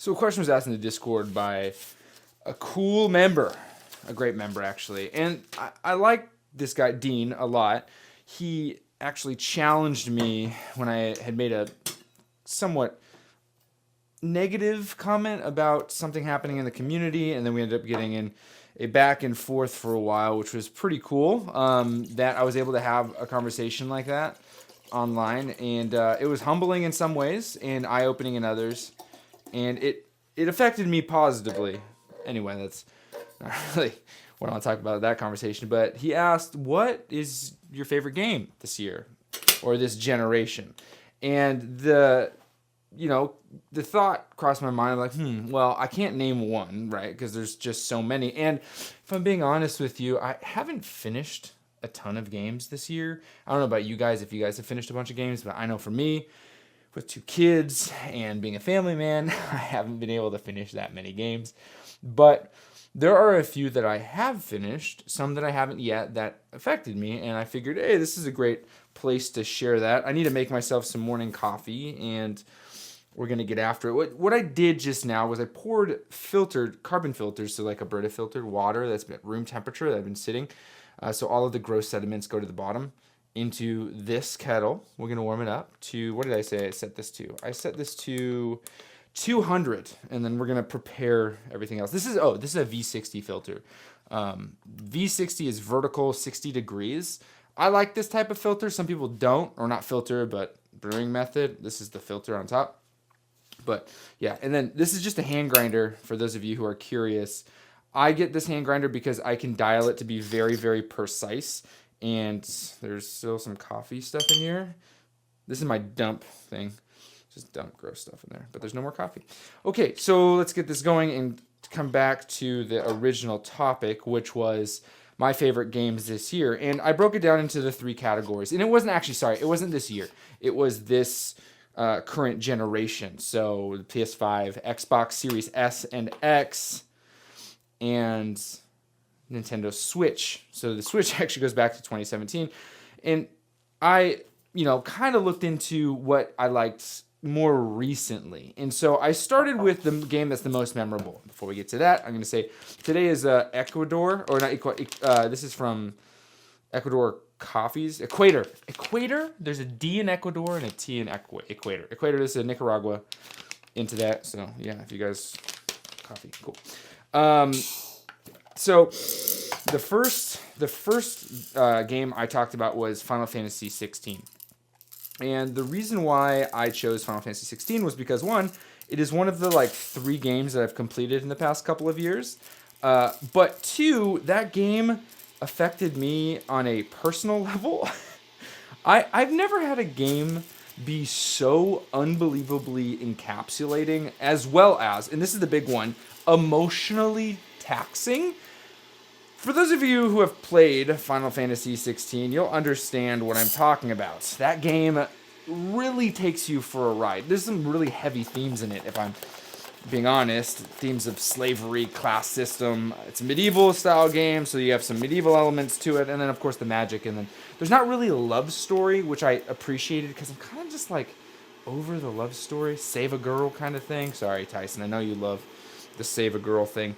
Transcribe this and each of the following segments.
So a question was asked in the Discord by a cool member, a great member actually, and I like this guy Dean a lot. He actually challenged me when I had made a somewhat negative comment about something happening in the community, and then we ended up getting in a back and forth for a while, which was pretty cool. That I was able to have a conversation like that online, and it was humbling in some ways and eye-opening in others, and it affected me positively. Anyway, that's not really what I want to talk about that conversation, but he asked, what is your favorite game this year or this generation? And the thought crossed my mind, like, well, I can't name one, right? Because there's just so many. And if I'm being honest with you, I haven't finished a ton of games this year. I don't know about you guys, if you guys have finished a bunch of games, but I know for me, with 2 kids and being a family man, I haven't been able to finish that many games. But there are a few that I have finished, some that I haven't yet that affected me, and I figured, hey, this is a great place to share that. I need to make myself some morning coffee, and we're going to get after it. What I did just now was I poured filtered carbon filters, so like a Brita filtered water that's been at room temperature that I've been sitting, so all of the gross sediments go to the bottom, into this kettle. We're going to warm it up to, what did I say I set this to? I set this to 200, and then we're going to prepare everything else. This is a V60 filter. V60 is vertical, 60 degrees. I like this type of filter. Some people don't, or not filter, but brewing method. This is the filter on top. But yeah, and then this is just a hand grinder for those of you who are curious. I get this hand grinder because I can dial it to be very, very precise. And there's still some coffee stuff in here. This is my dump thing. Just dump gross stuff in there. But there's no more coffee. Okay, so let's get this going and come back to the original topic, which was my favorite games this year. And I broke it down into the 3 categories. And it wasn't this year. It was this current generation. So the PS5, Xbox Series S and X, and Nintendo Switch. So the Switch actually goes back to 2017. And I, kind of looked into what I liked more recently. And so I started with the game that's the most memorable. Before we get to that, I'm going to say today is Ecuador, or not Ecuador, this is from Ecuador Coffees. Equator. There's a D in Ecuador and a T in Equator. Equator is Nicaragua. Into that. So yeah, if you guys, coffee, cool. So the first game I talked about was Final Fantasy 16. And the reason why I chose Final Fantasy 16 was because, one, it is one of the 3 games that I've completed in the past couple of years. But 2, that game affected me on a personal level. I've never had a game be so unbelievably encapsulating, as well as, and this is the big one, emotionally taxing. For those of you who have played Final Fantasy 16, you'll understand what I'm talking about. That game really takes you for a ride. There's some really heavy themes in it, if I'm being honest. Themes of slavery, class system. It's a medieval style game, so you have some medieval elements to it, and then of course the magic, and then there's not really a love story, which I appreciated because I'm kind of just over the love story, save a girl kind of thing. Sorry, Tyson, I know you love the save a girl thing.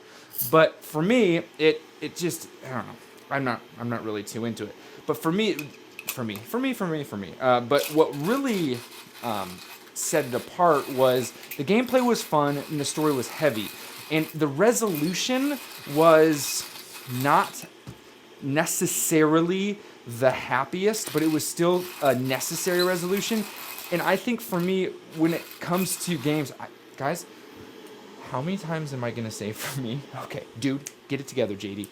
But for me, it just, I don't know. I'm not really too into it. But for me. But what really set it apart was the gameplay was fun and the story was heavy. And the resolution was not necessarily the happiest, but it was still a necessary resolution. And I think for me, when it comes to games, guys, how many times am I going to say for me? Okay, dude, get it together, JD.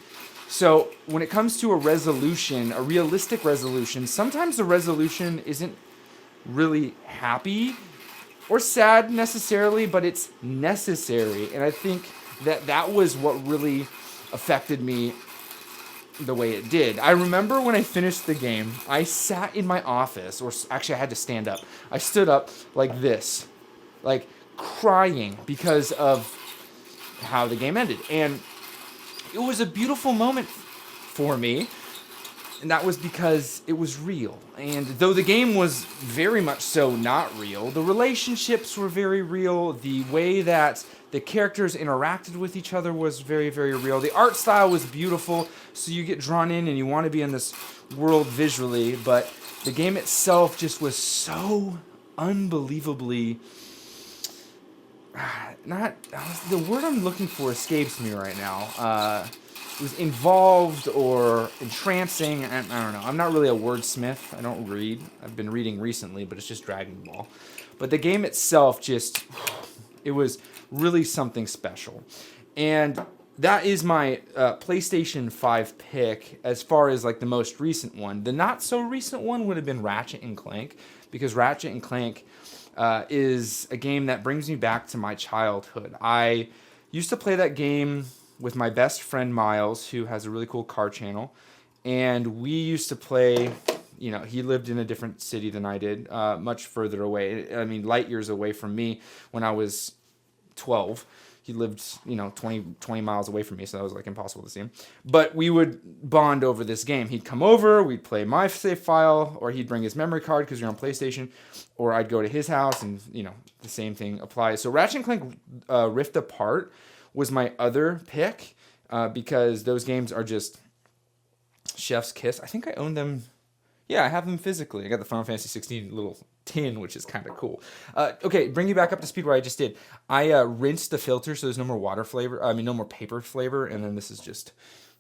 So when it comes to a resolution, a realistic resolution, sometimes the resolution isn't really happy or sad necessarily, but it's necessary. And I think that was what really affected me the way it did. I remember when I finished the game, I sat in my office, or actually I had to stand up. I stood up like this, crying because of how the game ended. And it was a beautiful moment for me. And that was because it was real. And though the game was very much so not real, the relationships were very real. The way that the characters interacted with each other was very, very real. The art style was beautiful, so you get drawn in and you want to be in this world visually. But the game itself just was so unbelievably... the word I'm looking for escapes me right now. It was involved or entrancing. I don't know. I'm not really a wordsmith. I don't read. I've been reading recently, but it's just Dragon Ball. But the game itself just, it was really something special. And that is my PlayStation 5 pick as far as like the most recent one. The not so recent one would have been Ratchet and Clank, because Ratchet and Clank is a game that brings me back to my childhood. I used to play that game with my best friend Miles, who has a really cool car channel, and we used to play. You know, he lived in a different city than I did, much further away. I mean, light years away from me. When I was 12, he lived, 20 miles away from me, so that was like impossible to see him. But we would bond over this game. He'd come over, we'd play my save file, or he'd bring his memory card because you're on PlayStation, or I'd go to his house, and the same thing applies. So Ratchet and Clank Rift Apart was my other pick because those games are just chef's kiss. I think I own them. Yeah, I have them physically. I got the Final Fantasy 16 little tin, which is kind of cool. Okay, bring you back up to speed where I just did. I rinsed the filter so there's no more water flavor. No more paper flavor. And then this is just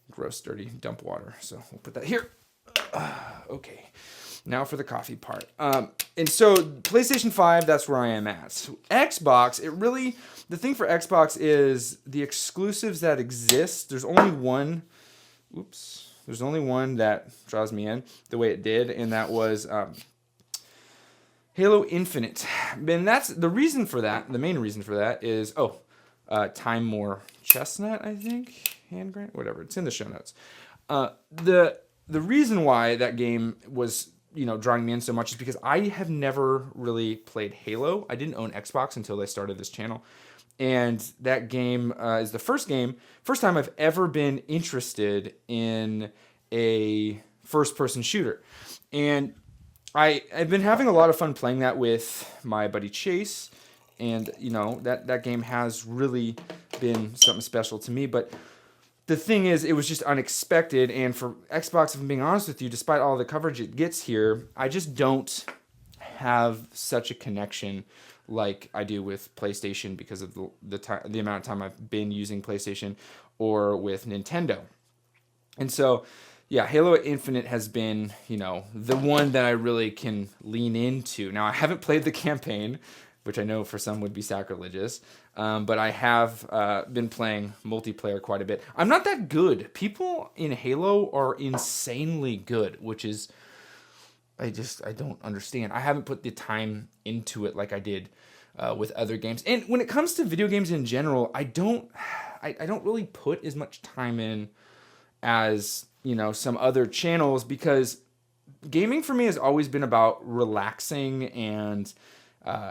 gross, dirty dump water. So we'll put that here. Okay, now for the coffee part. And so PlayStation 5, that's where I am at. So Xbox, the thing for Xbox is the exclusives that exist. There's only one. There's only one that draws me in the way it did, and that was Halo Infinite. And that's the reason for that. The main reason for that is Time More Chestnut, I think, hand grant, whatever. It's in the show notes. The reason why that game was drawing me in so much is because I have never really played Halo. I didn't own Xbox until I started this channel. And that game is the first time I've ever been interested in a first-person shooter. And I've been having a lot of fun playing that with my buddy Chase. And, that game has really been something special to me. But the thing is, it was just unexpected. And for Xbox, if I'm being honest with you, despite all the coverage it gets here, I just don't have such a connection like I do with PlayStation because of the amount of time I've been using PlayStation, or with Nintendo. And so, yeah, Halo Infinite has been, the one that I really can lean into. Now, I haven't played the campaign, which I know for some would be sacrilegious, but I have been playing multiplayer quite a bit. I'm not that good. People in Halo are insanely good, which is... I don't understand. I haven't put the time into it like I did with other games. And when it comes to video games in general, I don't really put as much time in as, some other channels, because gaming for me has always been about relaxing and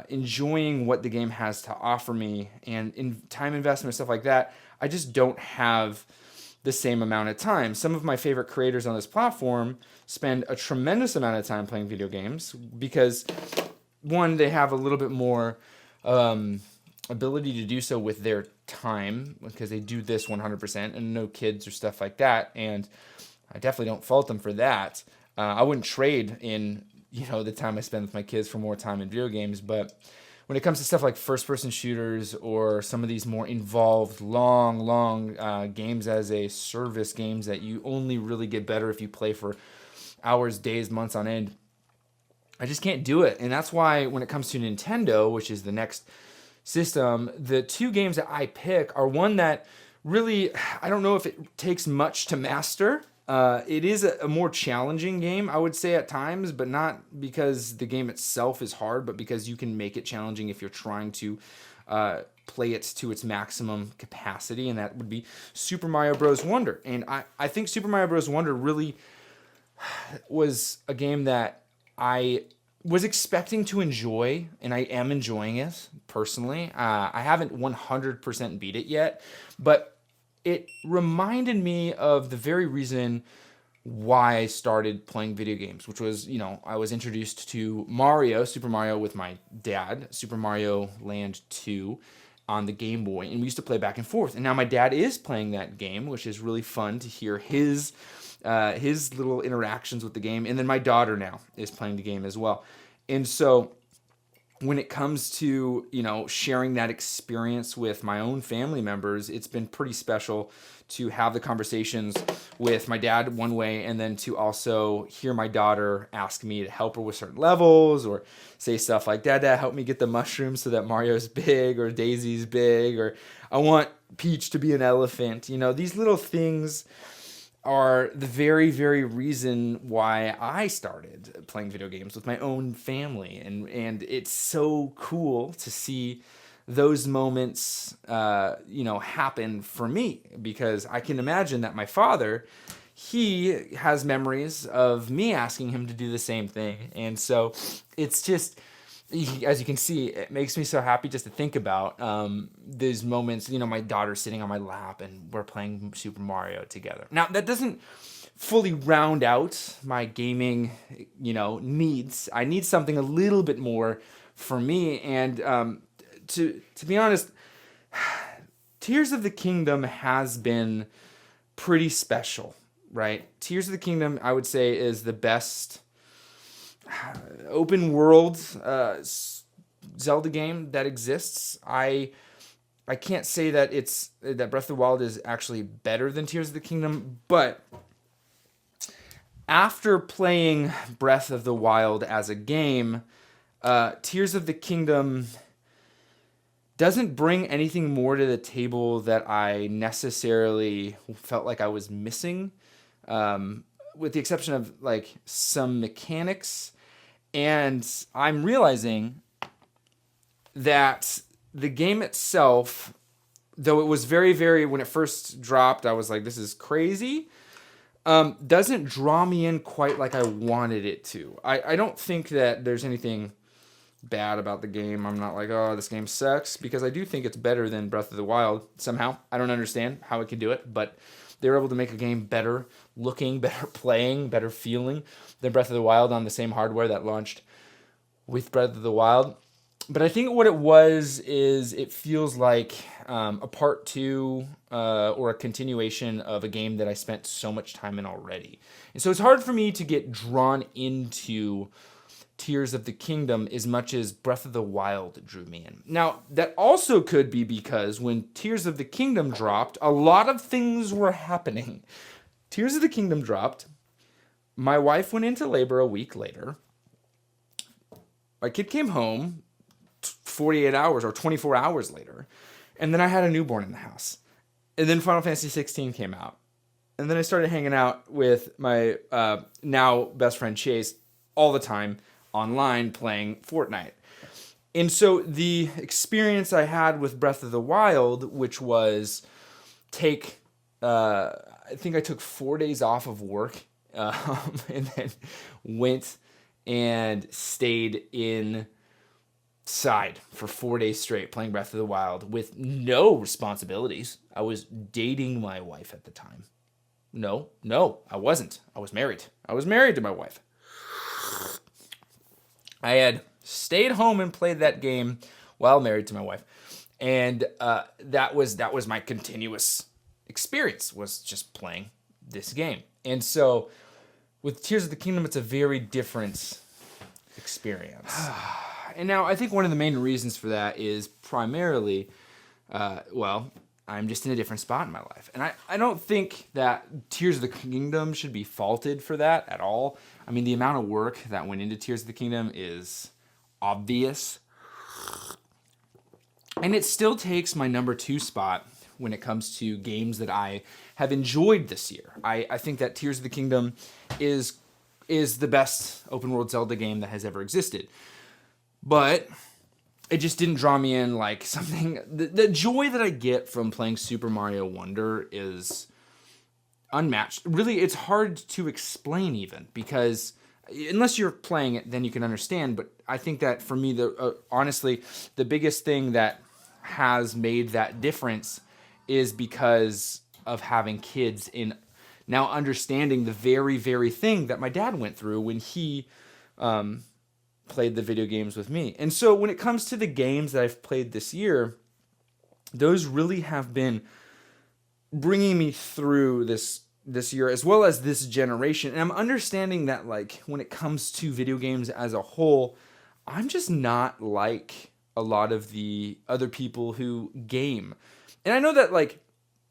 enjoying what the game has to offer me, and in time investment and stuff like that. I just don't have the same amount of time. Some of my favorite creators on this platform spend a tremendous amount of time playing video games because, one, they have a little bit more ability to do so with their time because they do this 100% and no kids or stuff like that. And I definitely don't fault them for that. I wouldn't trade in, the time I spend with my kids for more time in video games. But when it comes to stuff like first-person shooters or some of these more involved, long games as a service games that you only really get better if you play for hours, days, months on end, I just can't do it. And that's why when it comes to Nintendo, which is the next system, the two games that I pick are one that really, I don't know if it takes much to master. It is a more challenging game, I would say, at times, but not because the game itself is hard, but because you can make it challenging if you're trying to play it to its maximum capacity, and that would be Super Mario Bros. Wonder. And I think Super Mario Bros. Wonder really was a game that I was expecting to enjoy, and I am enjoying it, personally. I haven't 100% beat it yet, but it reminded me of the very reason why I started playing video games, which was, I was introduced to Mario, Super Mario with my dad, Super Mario Land 2 on the Game Boy, and we used to play back and forth. And now my dad is playing that game, which is really fun to hear his little interactions with the game. And then my daughter now is playing the game as well. And so when it comes to, sharing that experience with my own family members, it's been pretty special to have the conversations with my dad one way, and then to also hear my daughter ask me to help her with certain levels, or say stuff like, Dad, help me get the mushrooms so that Mario's big, or Daisy's big, or I want Peach to be an elephant. These little things are the very, very reason why I started playing video games with my own family. And it's so cool to see those moments, happen for me, because I can imagine that my father, he has memories of me asking him to do the same thing. And so it's just, as you can see, it makes me so happy just to think about these moments, my daughter sitting on my lap and we're playing Super Mario together. Now, that doesn't fully round out my gaming, needs. I need something a little bit more for me. And to be honest, Tears of the Kingdom has been pretty special, right? Tears of the Kingdom, I would say, is the best open world Zelda game that exists. I can't say that that Breath of the Wild is actually better than Tears of the Kingdom, but after playing Breath of the Wild as a game, Tears of the Kingdom doesn't bring anything more to the table that I necessarily felt like I was missing, with the exception of like some mechanics. And I'm realizing that the game itself, though it was very, very, when it first dropped, I was like, this is crazy, doesn't draw me in quite like I wanted it to. I don't think that there's anything bad about the game. I'm not like, oh, this game sucks, because I do think it's better than Breath of the Wild somehow. I don't understand how it could do it, but they were able to make a game better looking, better playing, better feeling than Breath of the Wild on the same hardware that launched with Breath of the Wild. But I think what it was is it feels like a part two or a continuation of a game that I spent so much time in already. And so it's hard for me to get drawn into Tears of the Kingdom as much as Breath of the Wild drew me in. Now, that also could be because when Tears of the Kingdom dropped, a lot of things were happening. Tears of the Kingdom dropped. My wife went into labor a week later. My kid came home 48 hours or 24 hours later. And then I had a newborn in the house. And then Final Fantasy 16 came out. And then I started hanging out with my now best friend Chase all the time online playing Fortnite. And so the experience I had with Breath of the Wild, which was I think I took 4 days off of work and then went and stayed inside for 4 days straight playing Breath of the Wild with no responsibilities. I was dating my wife at the time. No, I wasn't. I was married. I was married to my wife. I had stayed home and played that game while married to my wife. And that was my continuous experience, was just playing this game. And so with Tears of the Kingdom, it's a very different experience. And now I think one of the main reasons for that is primarily, I'm just in a different spot in my life. And I don't think that Tears of the Kingdom should be faulted for that at all. I mean, the amount of work that went into Tears of the Kingdom is obvious. And it still takes my number 2 spot when it comes to games that I have enjoyed this year. I think that Tears of the Kingdom is the best open world Zelda game that has ever existed. But it just didn't draw me in like something. The joy that I get from playing Super Mario Wonder is unmatched. Really, it's hard to explain even, because unless you're playing it, then you can understand. But I think that for me, honestly, the biggest thing that has made that difference is because of having kids in now understanding the very, very thing that my dad went through when he played the video games with me. And so when it comes to the games that I've played this year, those really have been bringing me through this year as well as this generation. And I'm understanding that, like, when it comes to video games as a whole, I'm just not like a lot of the other people who game. And I know that, like,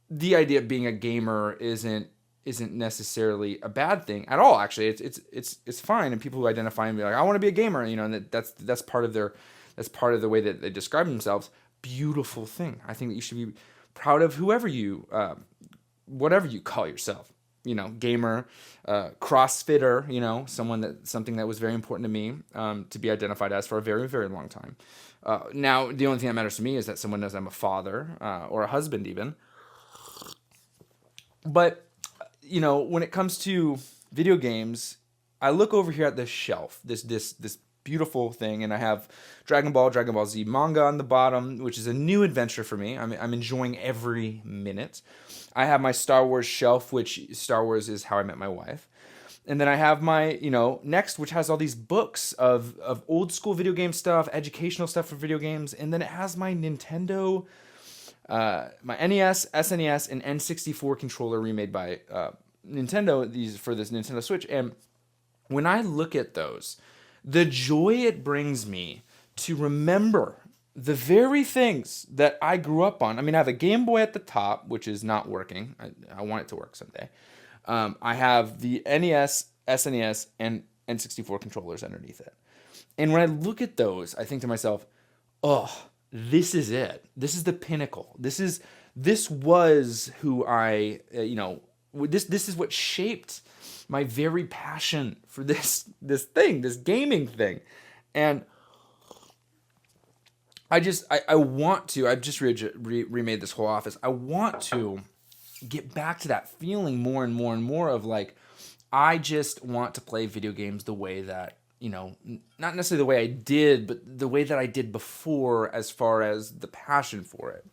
the idea of being a gamer isn't necessarily a bad thing at all. Actually, it's fine. And people who identify and be like, I want to be a gamer, you know, and that's part of the way that they describe themselves. Beautiful thing. I think that you should be proud of whoever you, whatever you call yourself, you know, gamer, CrossFitter, you know, something that was very important to me, to be identified as for a very, very long time. Now, the only thing that matters to me is that someone knows I'm a father, or a husband even. But, you know, when it comes to video games, I look over here at this shelf, this beautiful thing, and I have Dragon Ball Z manga on the bottom, which is a new adventure for me. I'm enjoying every minute. I have my Star Wars shelf, which Star Wars is how I met my wife. And then I have my, you know, next, which has all these books of old school video game stuff, educational stuff for video games. And then it has my Nintendo, my NES, SNES, and N64 controller remade by Nintendo, these for this Nintendo Switch. And when I look at those, the joy it brings me to remember the very things that I grew up on. I mean, I have a Game Boy at the top, which is not working. I want it to work someday. I have the NES, SNES, and N64 controllers underneath it. And when I look at those, I think to myself, oh, this is it. This is the pinnacle. This was who I, you know, this is what shaped my very passion for this gaming thing. And I want to, I've just remade this whole office. I want to get back to that feeling more and more and more of, like, I just want to play video games the way that, you know, not necessarily the way I did, but the way that I did before, as far as the passion for it.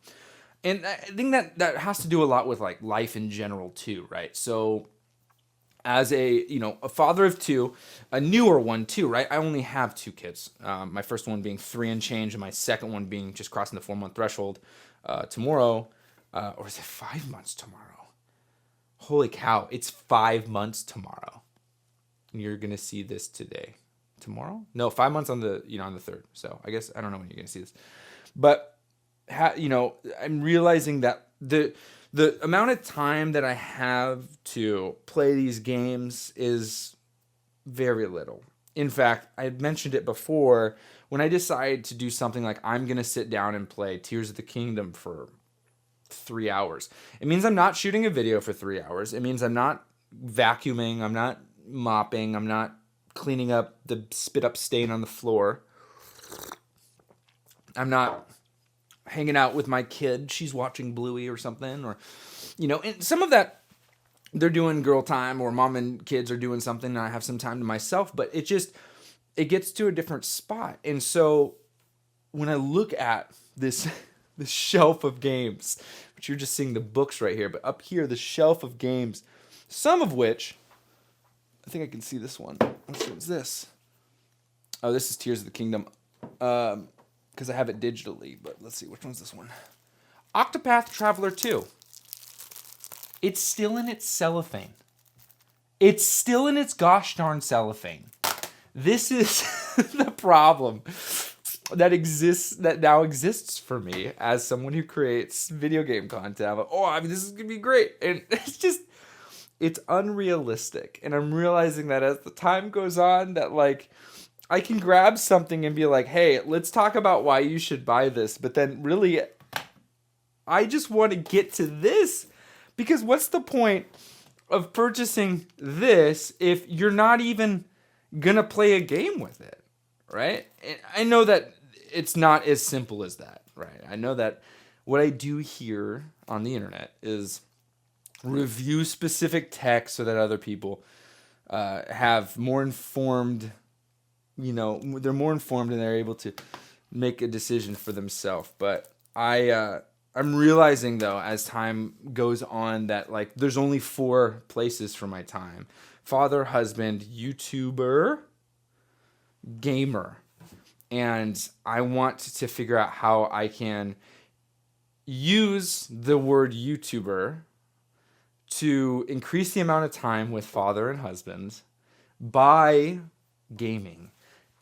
And I think that has to do a lot with, like, life in general too, right? So as a father of two, a newer one too, right? I only have 2 kids. My first one being 3 and change, and my second one being just crossing the 4-month threshold tomorrow. Or is it 5 months tomorrow? Holy cow, it's 5 months tomorrow. And you're going to see this today. Tomorrow? No, 5 months on the 3rd. So I guess, I don't know when you're going to see this. But, I'm realizing that the amount of time that I have to play these games is very little. In fact, I had mentioned it before, when I decide to do something like I'm going to sit down and play Tears of the Kingdom for 3 hours. It means I'm not shooting a video for 3 hours. It means I'm not vacuuming, I'm not mopping, I'm not cleaning up the spit up stain on the floor. I'm not hanging out with my kid. She's watching Bluey or something, or, and some of that they're doing girl time, or mom and kids are doing something and I have some time to myself, but it gets to a different spot. And so when I look at this shelf of games, which you're just seeing the books right here, but up here, the shelf of games, some of which, I think I can see this one. Which one's this? Oh, this is Tears of the Kingdom. Because I have it digitally, but let's see, which one's this one? Octopath Traveler 2. It's still in its cellophane. It's still in its gosh darn cellophane. This is the problem that now exists for me as someone who creates video game content. I'm like, this is going to be great. And it's unrealistic. And I'm realizing that as the time goes on, that, like, I can grab something and be like, hey, let's talk about why you should buy this. But then really, I just want to get to this. Because what's the point of purchasing this if you're not even going to play a game with it, right? And I know that it's not as simple as that, right? I know that what I do here on the internet is review specific tech so that other people have more informed, they're more informed and they're able to make a decision for themselves. But I I'm realizing though, as time goes on, that like there's only 4 places for my time: father, husband, YouTuber, gamer. And I want to figure out how I can use the word YouTuber to increase the amount of time with father and husband by gaming.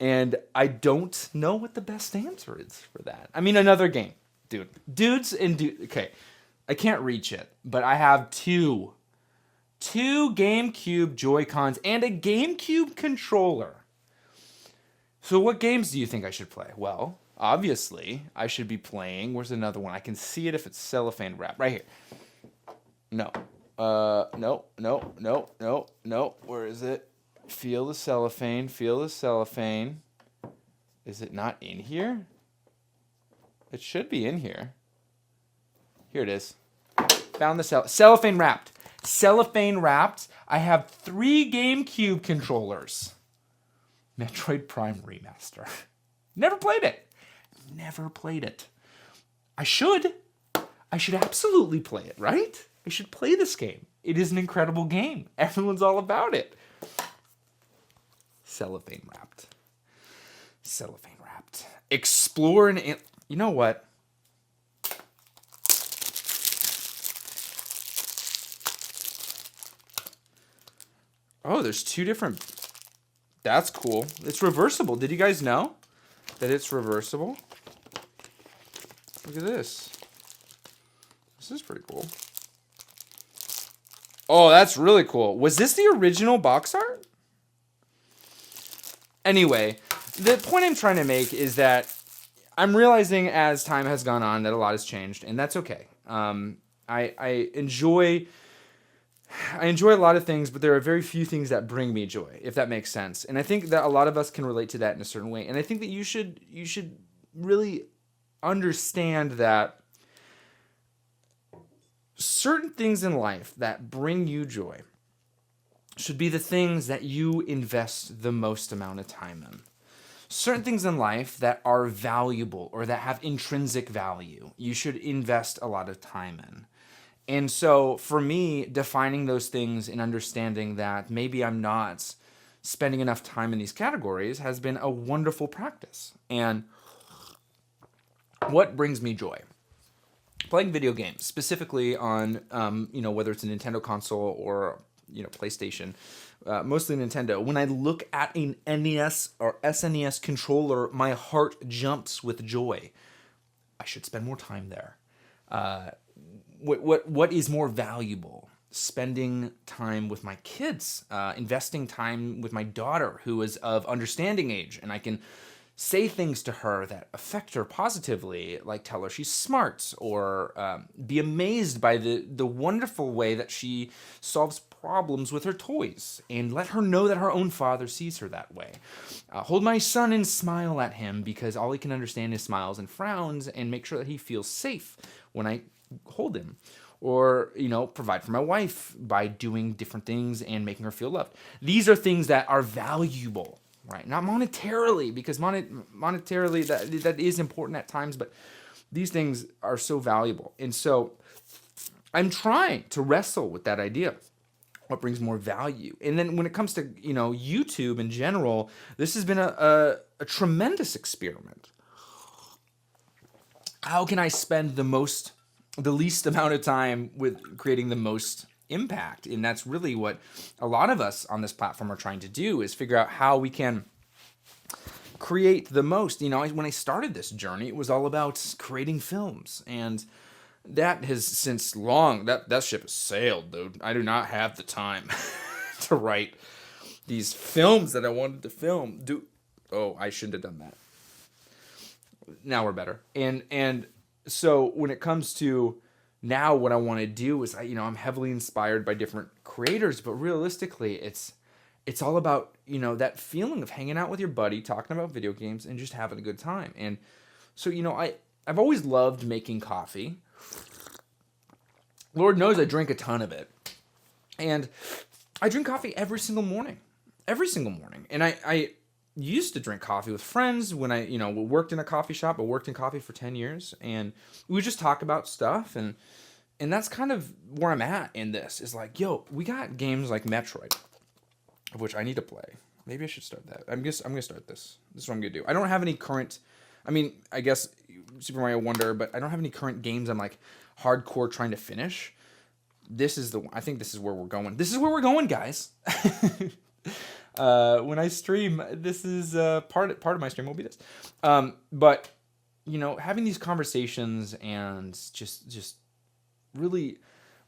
And I don't know what the best answer is for that. I mean, another game. Okay, I can't reach it, but I have two GameCube Joy-Cons and a GameCube controller. So what games do you think I should play? Well, obviously, I should be playing... Where's another one? I can see it if it's cellophane wrap. Right here. No. No. Where is it? Feel the cellophane. Is it not in here? It should be in here. Here it is. Found the cellophane wrapped. Cellophane wrapped. I have 3 GameCube controllers. Metroid Prime Remaster. Never played it. I should absolutely play it, right? I should play this game. It is an incredible game. Everyone's all about it. Cellophane wrapped. Explore and... You know what? Oh, there's 2 different... That's cool. It's reversible. Did you guys know that it's reversible? Look at this. This is pretty cool. Oh, that's really cool. Was this the original box art? Anyway, the point I'm trying to make is that I'm realizing as time has gone on that a lot has changed, and that's okay. I enjoy a lot of things, but there are very few things that bring me joy, if that makes sense. And I think that a lot of us can relate to that in a certain way. And I think that you should really understand that certain things in life that bring you joy should be the things that you invest the most amount of time in. Certain things in life that are valuable or that have intrinsic value, you should invest a lot of time in. And so for me, defining those things and understanding that maybe I'm not spending enough time in these categories has been a wonderful practice. And what brings me joy? Playing video games, specifically on, whether it's a Nintendo console or, PlayStation, mostly Nintendo. When I look at an NES or SNES controller, my heart jumps with joy. I should spend more time there. What is more valuable? Spending time with my kids, investing time with my daughter who is of understanding age, and I can say things to her that affect her positively, like tell her she's smart, or be amazed by the wonderful way that she solves problems with her toys, and let her know that her own father sees her that way. Hold my son and smile at him because all he can understand is smiles and frowns, and make sure that he feels safe when I hold him. Or, provide for my wife by doing different things and making her feel loved. These are things that are valuable, right? Not monetarily, because monetarily that is important at times, but these things are so valuable. And so I'm trying to wrestle with that idea. What brings more value? And then when it comes to, YouTube in general, this has been a tremendous experiment. How can I spend the least amount of time with creating the most impact? And that's really what a lot of us on this platform are trying to do, is figure out how we can create the most. When I started this journey, it was all about creating films, and that has since long, that ship has sailed, dude. I do not have the time to write these films that I wanted to film. I shouldn't have done that. Now we're better. And so when it comes to now, what I want to do is, I'm heavily inspired by different creators, but realistically, it's all about, that feeling of hanging out with your buddy, talking about video games, and just having a good time. And so, I've always loved making coffee. Lord knows I drink a ton of it. And I drink coffee every single morning. And I used to drink coffee with friends when I, worked in a coffee shop. I worked in coffee for 10 years, and we would just talk about stuff, and that's kind of where I'm at in this. Is like, yo, we got games like Metroid, of which I need to play. Maybe I should start that. I'm gonna start this. This is what I'm gonna do. I don't have any current. I mean, I guess Super Mario Wonder, but I don't have any current games I'm like hardcore trying to finish. This is I think this is where we're going. This is where we're going, guys. When I stream, this is part of my stream will be this. But having these conversations and just really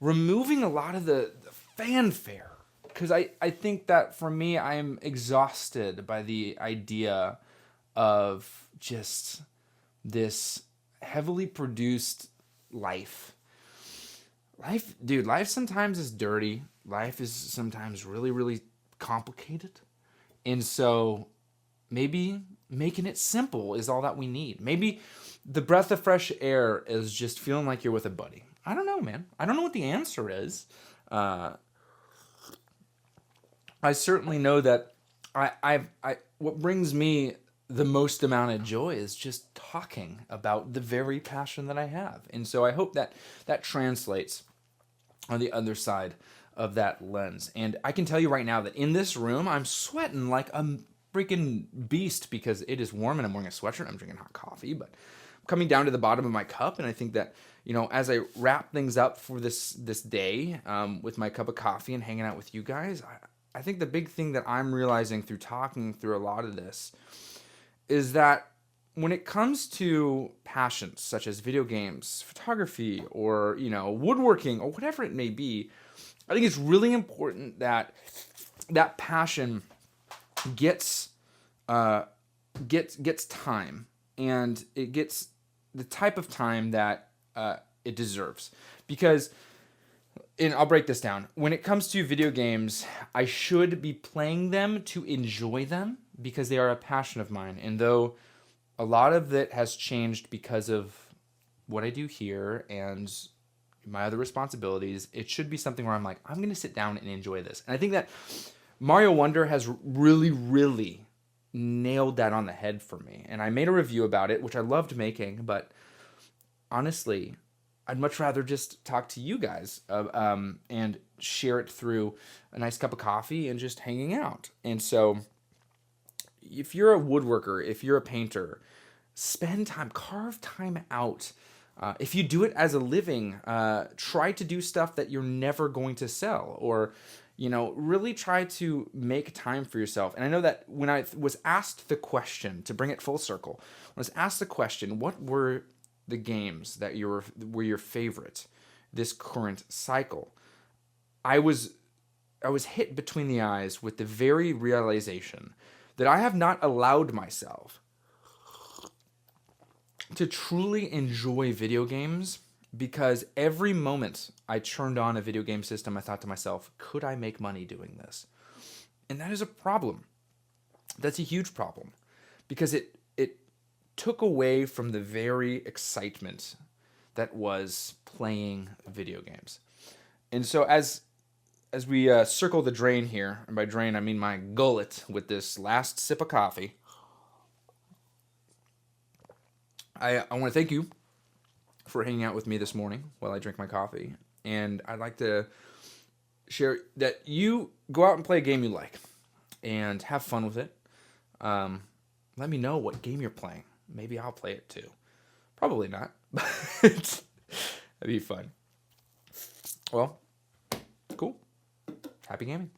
removing a lot of the fanfare, because I think that for me, I am exhausted by the idea of just this heavily produced life. Life sometimes is dirty. Life is sometimes really, really complicated. And so maybe making it simple is all that we need. Maybe the breath of fresh air is just feeling like you're with a buddy. I don't know, man. I don't know what the answer is. I certainly know that what brings me the most amount of joy is just talking about the very passion that I have. And so I hope that translates on the other side of that lens. And I can tell you right now that in this room, I'm sweating like a freaking beast because it is warm and I'm wearing a sweatshirt. I'm drinking hot coffee, but I'm coming down to the bottom of my cup. And I think that, as I wrap things up for this day with my cup of coffee and hanging out with you guys, I think the big thing that I'm realizing through talking through a lot of this is that when it comes to passions such as video games, photography, or woodworking, or whatever it may be, I think it's really important that passion gets time, and it gets the type of time that it deserves. Because, and I'll break this down. When it comes to video games, I should be playing them to enjoy them because they are a passion of mine. And though a lot of it has changed because of what I do here and my other responsibilities, it should be something where I'm like, I'm going to sit down and enjoy this. And I think that Mario Wonder has really, really nailed that on the head for me. And I made a review about it, which I loved making, but honestly, I'd much rather just talk to you guys and share it through a nice cup of coffee and just hanging out. And so if you're a woodworker, if you're a painter, spend time, carve time out. If you do it as a living, try to do stuff that you're never going to sell, or, really try to make time for yourself. And I know that when I was asked the question, to bring it full circle, when I was asked the question, what were the games that were your favorite this current cycle, I was hit between the eyes with the very realization that I have not allowed myself to truly enjoy video games, because every moment I turned on a video game system, I thought to myself, could I make money doing this? And that is a problem. That's a huge problem, because it took away from the very excitement that was playing video games. And so as we circle the drain here, and by drain I mean my gullet with this last sip of coffee, I want to thank you for hanging out with me this morning while I drink my coffee. And I'd like to share that you go out and play a game you like and have fun with it. Let me know what game you're playing. Maybe I'll play it too. Probably not, but that'd be fun. Well, cool. Happy gaming.